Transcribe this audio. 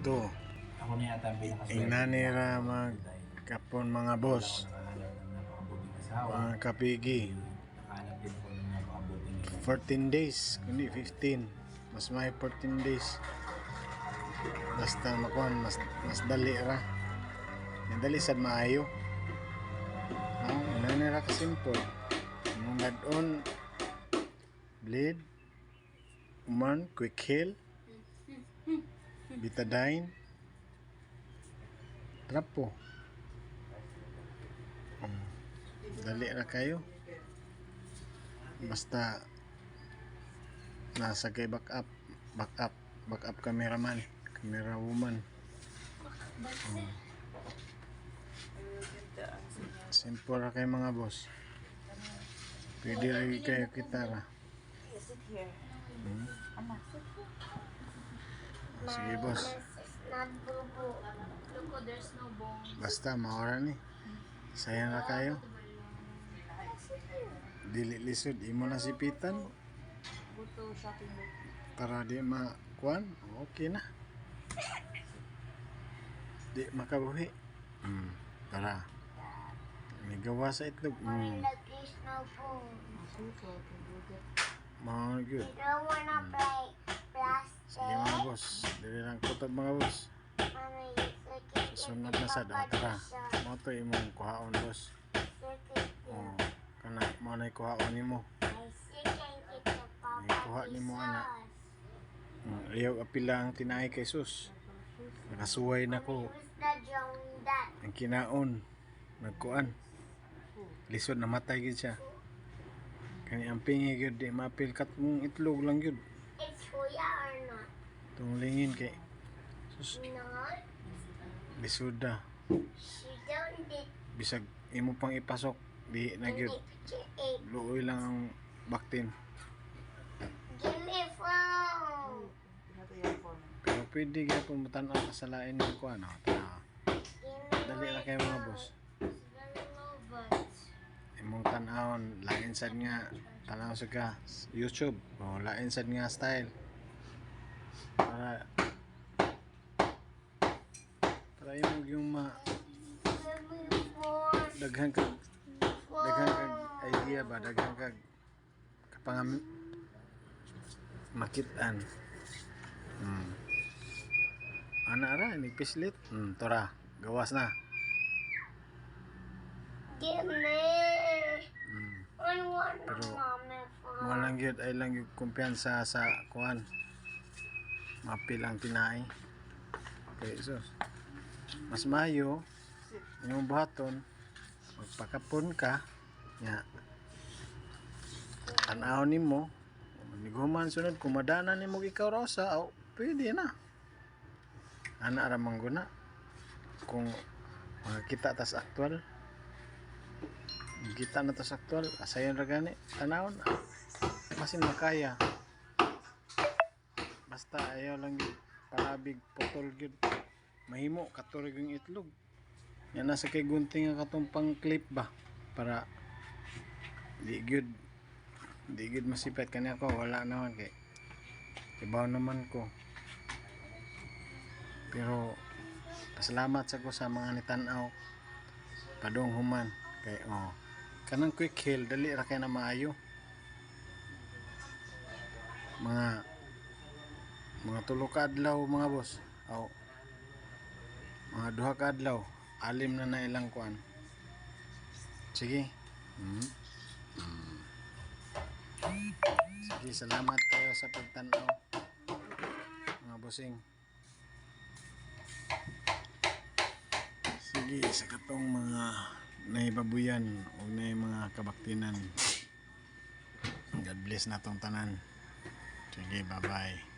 To. Ako na yata ang pinakaswerte. Inanira magkapon mga boss. Mga kapigi. Nakahanap din ako ng napakabuting 14 days, kundi 15. Mas may 14 days. Basta makuhan, mas dali ra. Dali sad maayo. Inanira ka simple. Mong add-on bleed, uman, quick heal, betadine, trapo. Dali ra kayo. Basta nasa kay backup cameraman, camera woman. Simple ra kay mga boss. Pwede rin kayo kitara. Sit here. Anak, sit here. Sige boss. Not bubu. Look, there's no bone. Basta maora ni. Sayang na kayo. Dili lisod imo na sipitan Go to shopping mall. para di makuan. Okay na. Di makabuhi. Para may gawa sa itlog. There's no bone. Mga good. You don't wanna play plastic. Sige mga boss. Dili lang kutob mga boss. Mommy, it's Susunod na sa tara. Mo to imong kuhaon boss. Oh, kana mo na kuhaon nimo. May kuha nimo ana. Ayaw apila ang tinay kay sus. Nakasuway na ko. Ang kinaon nagkuan. Lisod namatay gid siya. Kani ang pingi gyud di mapil kat mong itlog lang gyud. It's kuya or not? Tunglingin kay sus Not. lisuda. She don't need Bisag imo pang ipasok di na gyud. to eat. Luoy lang ang baktin. Give me phone. Pinato yung phone. Pero pwede gyapon mo tan-aw sa lain ng kuan. Give me Dali ra kay mga boss. Imong tan-awon lain sad nga tanaw sa ka YouTube o lain sad nga style para imong yung Give me phone. daghan kag idea ba daghan kag kapangam makitaan. Ana ra ni pislit. Tora gawas na. Give me. I want Pero mommy phone. mo lang gyud ay lang yung kumpiyansa sa kuan mapil ang tinay. Okay, so mas mayo yung buhaton magpakapon ka nya tan-aw nimo niguman sunod kumadana nimo ikaw rosa o pwede na ana ra mangguna kung makita tas aktual kita na tas aktual asayon ra gani tanawon masin makaya basta ayaw lang gyud parabig putol gyud mahimo katurig yung itlog yan nasa kay gunting nga katong pang clip ba para di gyud masipet kani ako wala naman kay ibaw naman ko pero pasalamat sa ko sa mga nitan-aw padong human kay kanang quick heal dali ra kay na maayo mga tulo ka adlaw mga boss mga duha ka adlaw alim na ilang kuan sige sige salamat kayo sa pagtan-aw mga bossing sige sa katong mga naibabuyan o na mga kabaktinan God bless na tong tanan sige bye bye.